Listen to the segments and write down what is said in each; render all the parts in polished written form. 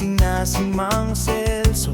gising na si Mang Celso.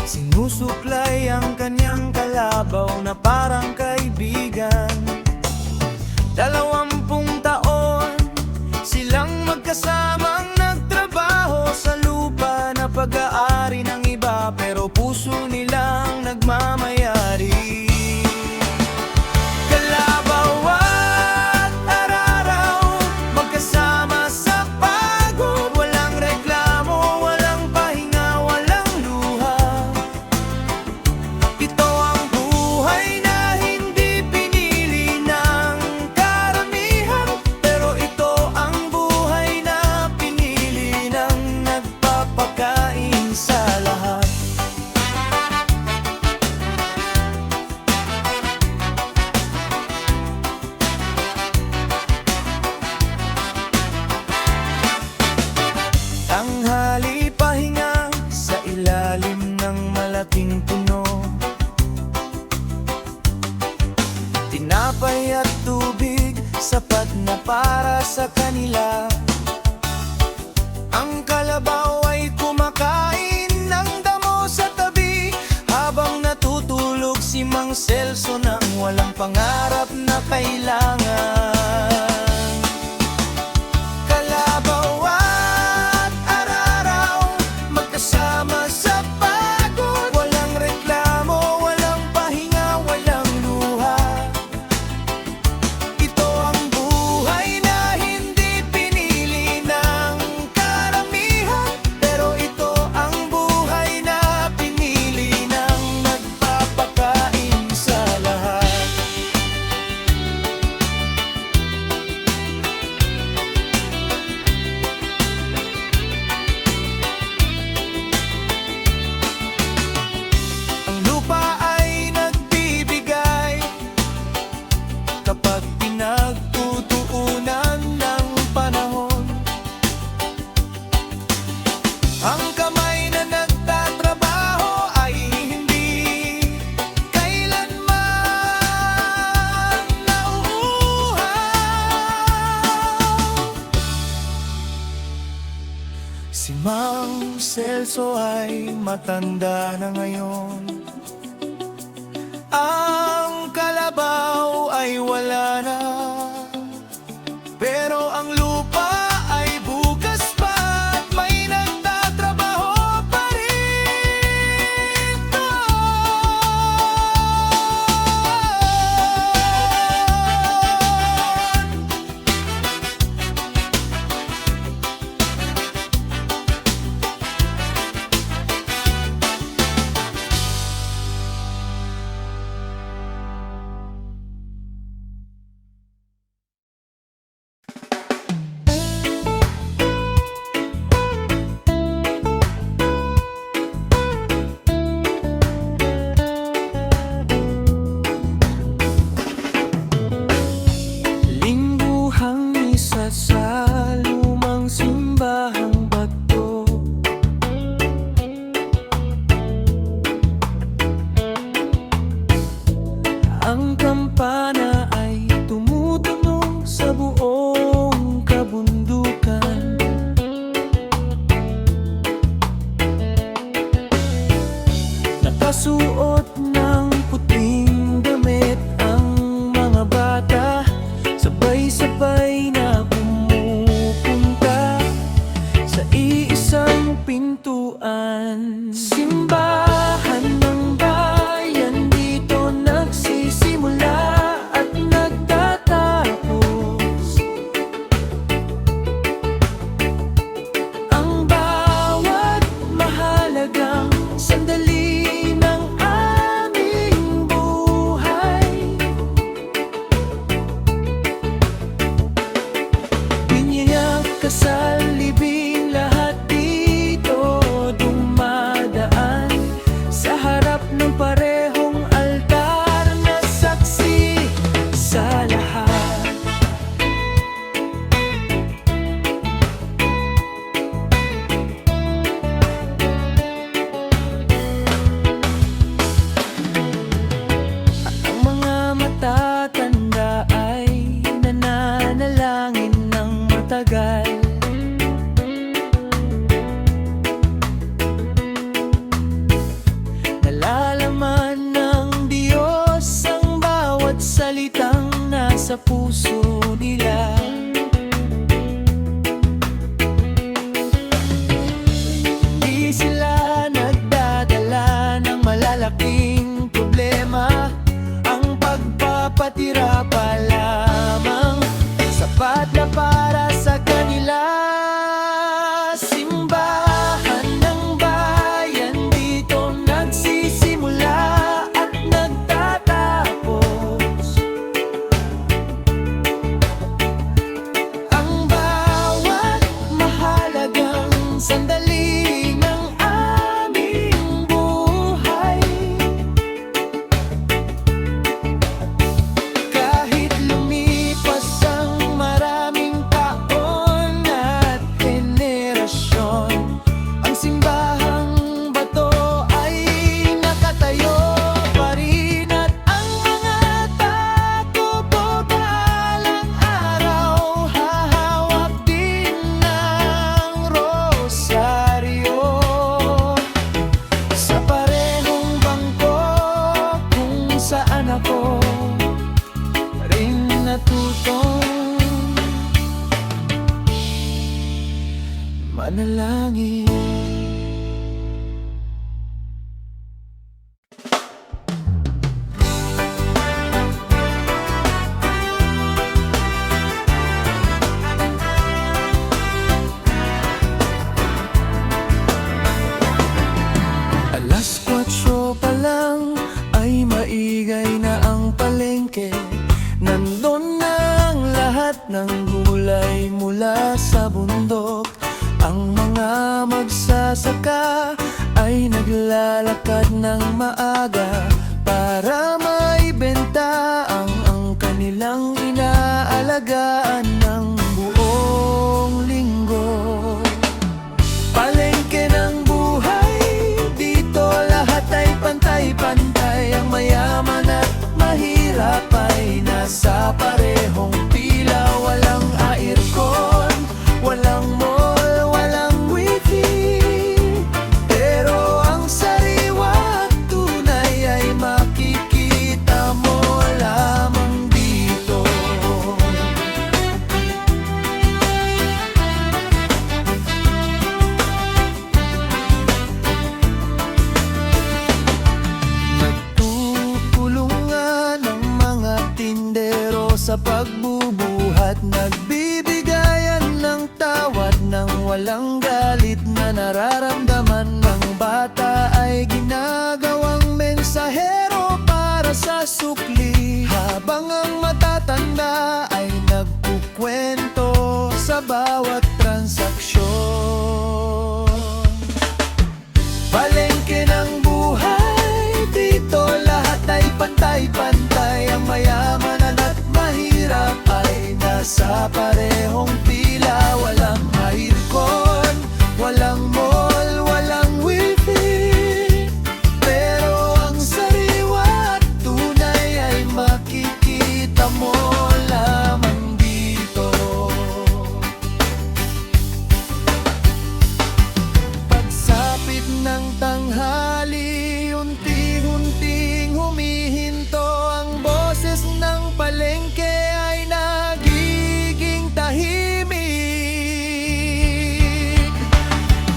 Sinusuklay ang kanyang kalabaw na parang kaibigan. 20 taon silang magkasamang nagtrabaho sa lupa na pag-aari ng iba, pero puso nilang nagmamayari. Kalabaw at araraw, magkasama sa pagod, walang reklamo, walang pahinga, walang luha. Ito ang buhay na hindi pinili ng karamihan, pero ito ang buhay na pinili ng nagpapakain sa lahat. Tanghali pahinga sa ilalim ng malaking puno. Tinapay at tubig, sapat na para sa kanila. Ang kalabaw ay kumakain ng damo sa tabi, habang natutulog si Mang Celso nang walang pangarap na kailangan. Kalabaw at araraw, magkasama sa pagod, walang reklamo, walang pahinga, walang luha. Ito ang buhay na hindi pinili ng karamihan, pero ito ang buhay na pinili ng nagpapakain sa lahat. Ang lupa ay nagbibigay kapag pinagtutuunan ng panahon. Ang kamay na nagtatrabaho ay hindi kailanman nauuhaw. Si Mang Celso ay matanda na ngayon. Ang kalabaw ay wala na, pero ang lupa ay bukas pa at may nagtatrabaho pa rin doon. Lingguhang isa sa lumang simbahang bato, ang kampana ay tumutunog sa buong kabundukan. Nakasuot ng puting damit ang mga bata, sabay-sabay na pumupunta sa iisang pintuan. Simbahan ng bayan, dito nagsisimula at nagtatapos ang bawat mahalagang sandali ng aming buhay. Biniyak, kasal, libing, lahat dito dumadaan sa harap ng parehong altar na saksi sa lahat. At ang mga matatanda ay nananalangin ng matagal sa puso nila. Di sila nagdadala ng malalaking problema. Ang pagpapatira pa lamang sapat na para sa kanila. Simbahan ng bayan, dito nagsisimula at nagtatapos ang bawat mahalagang sandali ng aming buhay. Kahit lumipas ang maraming taon at henerasyon, ang simbahang bato ay nakatayo pa rin. At ang mga tagubo balang araw hahawak din ng rosaryo sa parehong bangko kung saan ako rin natutong manalangin. Alas 4 pa lang ay maingay na ang palengke. Nandun na ang lahat ng gulay mula sa bundok. Ang mga magsasaka ay naglalakad ng maaga para maibenta ang kanilang inaalagaan ng buong linggo. Palengke ng buhay, dito lahat ay pantay-pantay. Ang mayaman at mahirap ay nasa parehong pila. Walang aircon, walang mall, walang wifi, pero ang sariwa at tunay ay makikita mo lamang dito. Nagtutulungan ang mga tindero sa pagbubuhat. Nagbibigayan ng tawad ng walang galit na nararamdaman ng bata ay ginagawang mensahero para sa sukli. Habang ang matatanda ay nagkukwento sa bawat transaksyon. Palengke ng buhay, dito lahat ay pantay-pantay. Ang mayaman at mahirap ay nasa parehong pila. Walang aircon, walang mall, walang wifi, pero ang sariwa at tunay ay makikita mo lamang dito. Pagsapit ng tanghali, unti-unting humihinto. Ang boses ng palengke ay nagiging tahimik,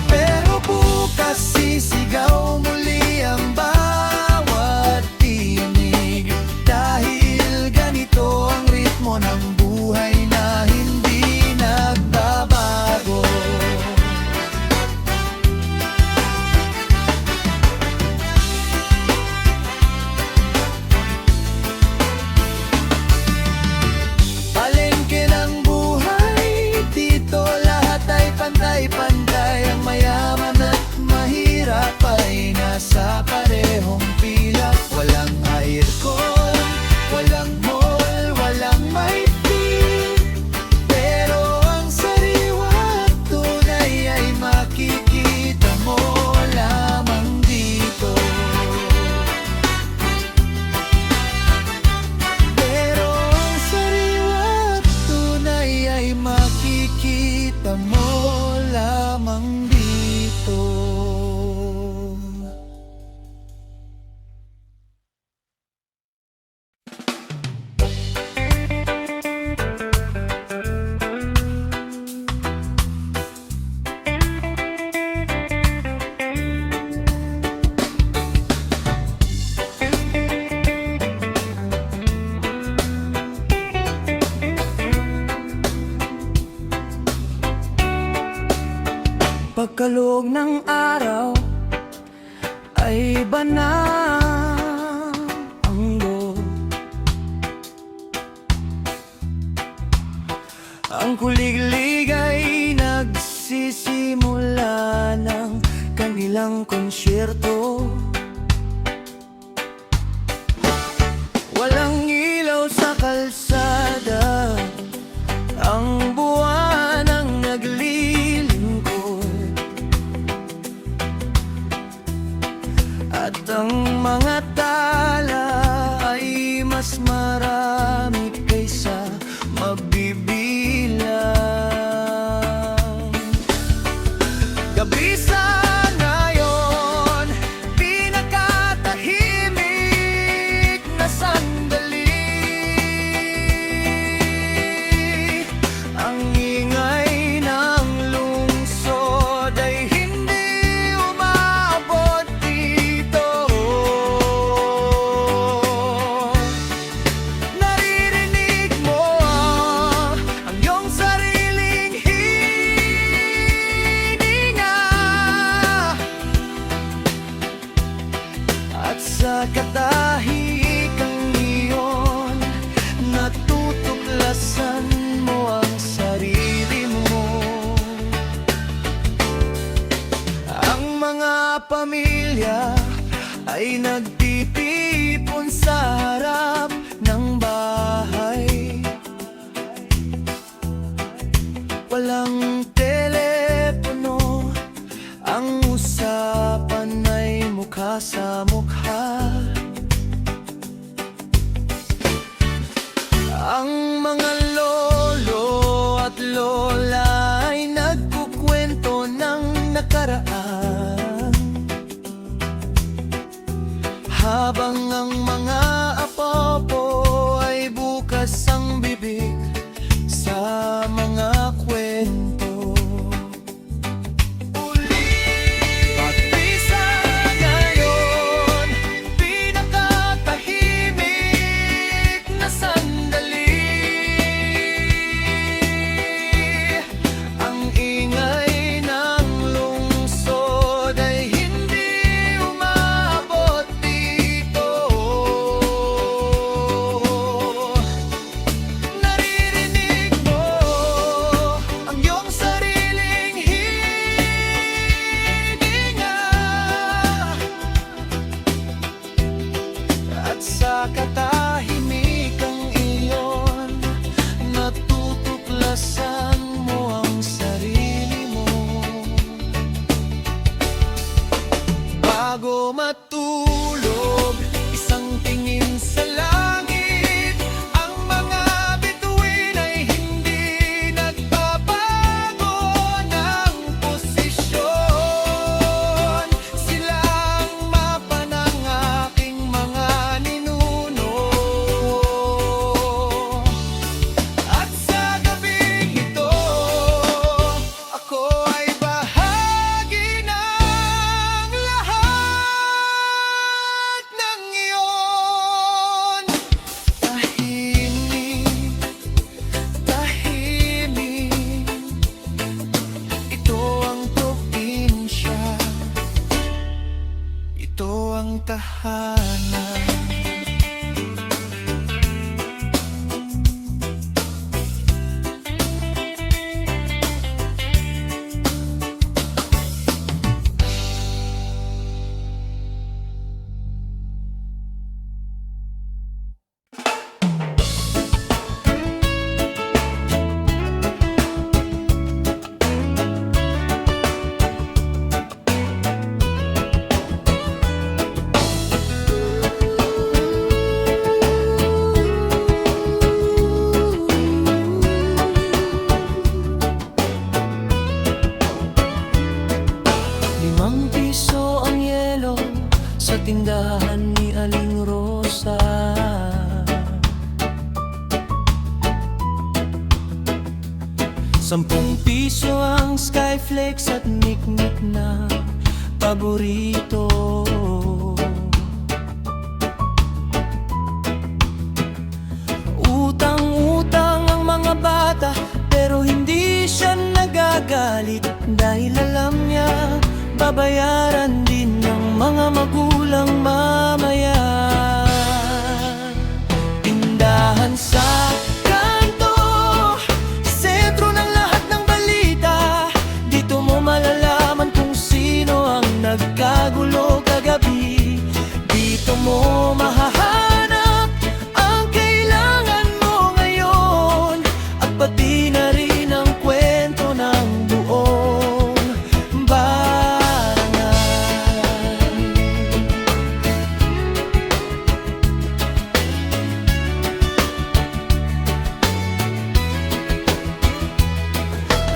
pero bukas sisigaw muli ang bawat tinig. Dahil ganito ang ritmo ng buhay na hindi nagbabago. Palengke ng buhay, dito lahat ay pantay-pantay. Ang mayaman at mahirap ay nasa parehong pila. Walang aircon, walang mall, walang wifi, pero ang sariwa at tunay ay makikita mo lamang dito. Pero ang sariwa at tunay ay makikita mo lamang dito. Pagkalog ng araw ay iba na ang loob. Ang kuliglig ay nagsisimula ng kanilang konsyerto. Walang ilaw sa kalsada, ang buwan ang naglilingkod, at ang mga tala ay mas marami kaysa mabibilang. Gabi sa ngayon, pinakatahimik na sandali. Ang ingay ng lungsod ay hindi umaabot dito. Naririnig mo ang iyong sariling hininga, at sa katahikang iyon, natutuklasan mo ang sarili mo. Ang mga pamilya ay nagtitipon sa harap ng bahay. Walang telepono, ang usapan ay mukha sa mukha. Ang mga lolo at lola ay nagkukwento ng nakaraan, habang ang mga apo po ay bukas ang bibig sa mga kwento. Pati sa ngayon, pinakatahimik na sandali. Ang ingay ng lungsod ay hindi umabot dito. Naririnig mo ang iyong sariling hininga, at sa katahimikang iyon, natutuklasan mo ang sarili mo. Bago matulog, isang tingin sa langit, ang mga bituin ay hindi nagbabago ng posisyon. Sila ang mapa ng aking mga ninuno, at sa gabing ito, ako ay bahagi ng lahat ng iyon. Tahimik, tahimik, ito ang probinsya, ito ang tahanan. ₱5 ang yelo sa tindahan ni Aling Rosa. ₱10 ang Skyflakes at niknik na paborito. Utang-utang ang mga bata, pero hindi siya nagagawa. nagagalit dahil alam niya babayaran din ng mga magulang mamaya. Tindahan sa kanto, sentro ng lahat ng balita. Dito mo malalaman kung sino ang nagkagulo kagabi. Dito mo mahahanap ang kailangan mo ngayon, at pati na rin ang kwento ng buong barangan.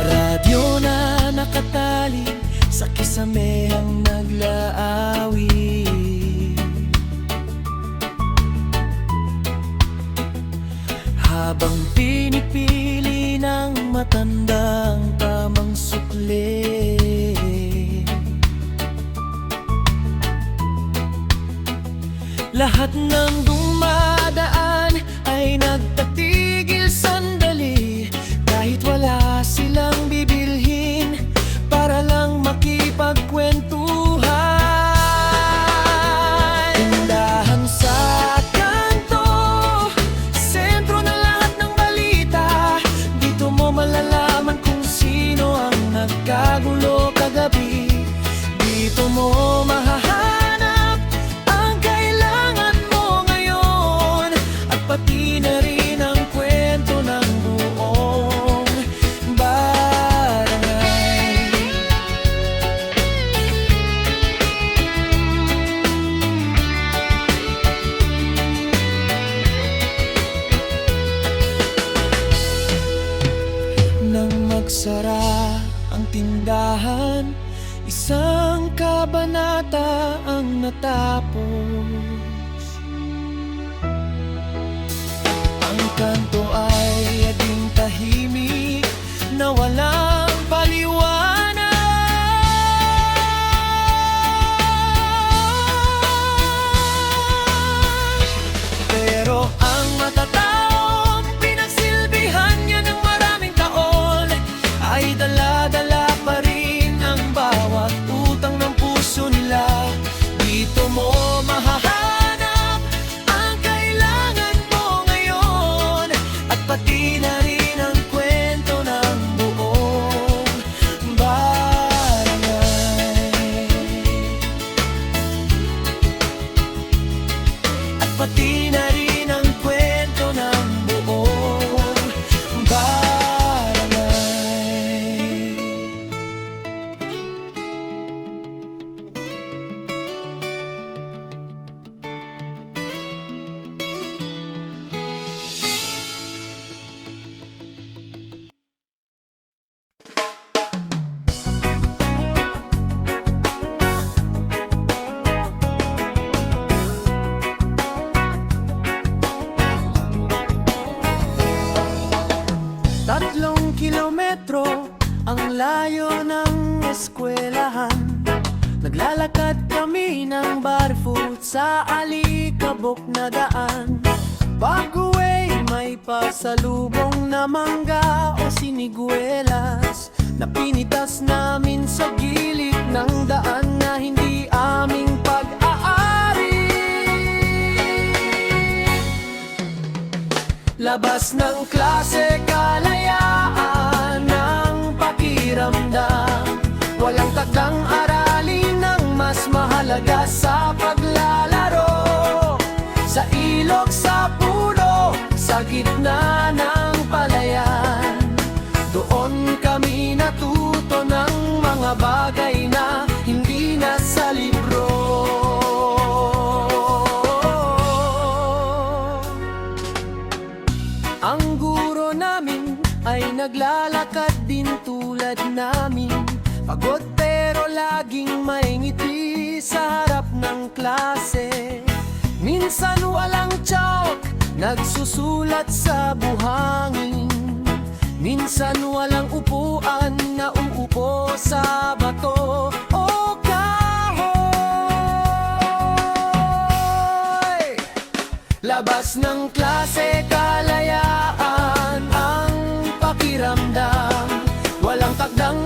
Radyo na nakatali sa kisamehang naglaawi. Habang pinipili ng matandang tamang sukli, lahat ng dumadaan ay nagtatigil sandali, kahit wala silang bibilhin, para lang makipagkwentuhan. Tindahan sa kanto, sentro ng lahat ng balita. Dito mo malalaman kung sino ang nagkagulo kagabi. Dito mo mahahanap ang kailangan mo ngayon, at pati na rin ang kwento ng buong barangay. Nang magsara ang tindahan, isang kabanata ang natapos. Ang kanto ay aging tahimik na walang paliwanag. Pero ang matataong pinagsilbihan niya ng maraming taon ay dala-dala pa rin ang bawat utang ng puso nila. Dito mo mahahanap ang kailangan mo ngayon, at pati na rin ang kwento ng buong barangay. At pati na rin ang kwento ng buong barangay. Tatlong kilometro ang layo ng eskwelahan. Naglalakad kami ng barefoot sa alikabok na daan. Pag-uwi may pasalubong na mangga o siniguelas na pinitas namin sa gilid ng daan na hindi aming pag-aari. Labas ng klase, kalayaan ng pakiramdam. Walang takdang aralin ng mas mahalaga sa paglalaro. Sa ilog, sa puno, sa gitna ng palayan, doon kami natuto ng mga bagay na hindi na sa libro. Ang guro namin ay naglalakad din tulad namin, pagod pero laging may ngiti sa harap ng klase. Minsan walang chalk, nagsusulat sa buhangin. Minsan walang upuan, na uupo sa bato o kahoy. Labas ng klase, kalayaan ang pakiramdam. Walang takdang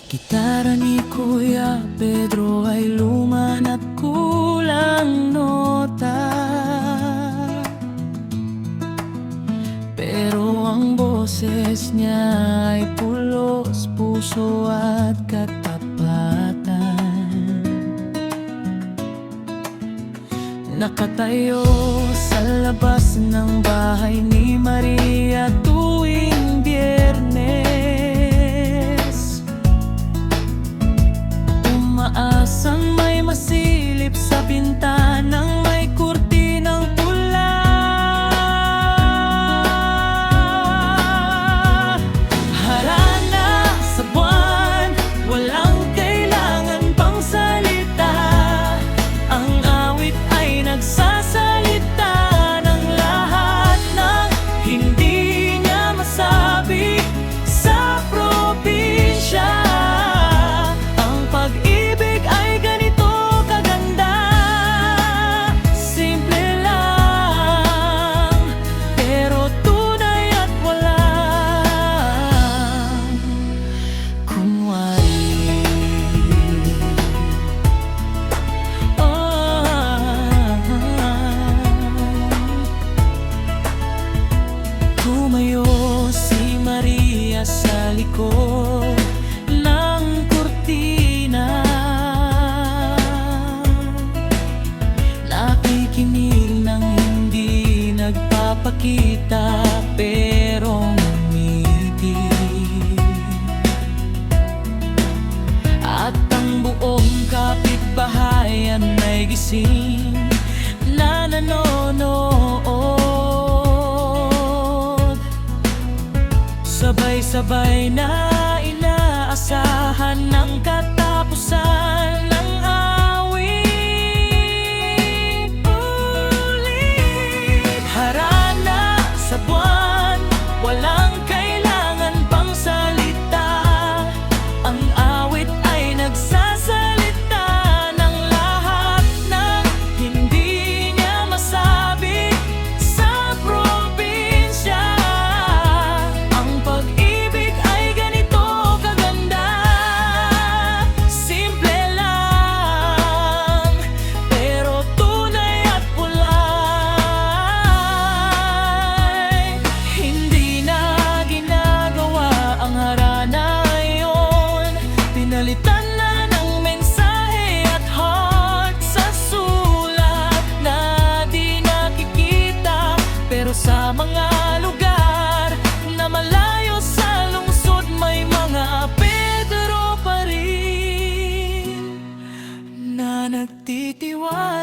Gitara ni Kuya Pedro ay luma na kulang nota, pero ang boses niya ay pulos, puso at katapatan. Nakatayo sa labas ng bahay ni Maria tuwing Biyernes, umaasang may masilip sa bintanang may kurtinang pula. Harana sa buwan, walang kailangan pang salita. Ang awit ay nagsasalita ng lahat ng hindi niya masabi sa probinsya. Ang pag-ibig ay ganito kaganda, simple lang, pero tunay at walang kunwari. Tumayo si Maria sa likod ng kurtina, nakikinig ng hindi nagpapakita pero ngumiti. At ang buong kapitbahayan ay gising na nanonood. Sabay-sabay na inaasahan ng katapusan ng awit. Ulit harana sa buwan, walang kailangan pang salita. Ang awit ay nagsasalita ng lahat ng hindi niya masabi sa probinsya. Ang pag-ibig ay ganito kaganda, simple lang, pero tunay at pulay. Hindi na ginagawa ang harana ngayon, pinalitan na ng mensahe at heart sa sulat na di nakikita. Pero sa mga lugar na malayo sa lungsod, may mga Pedro pa rin na nagtitiwala.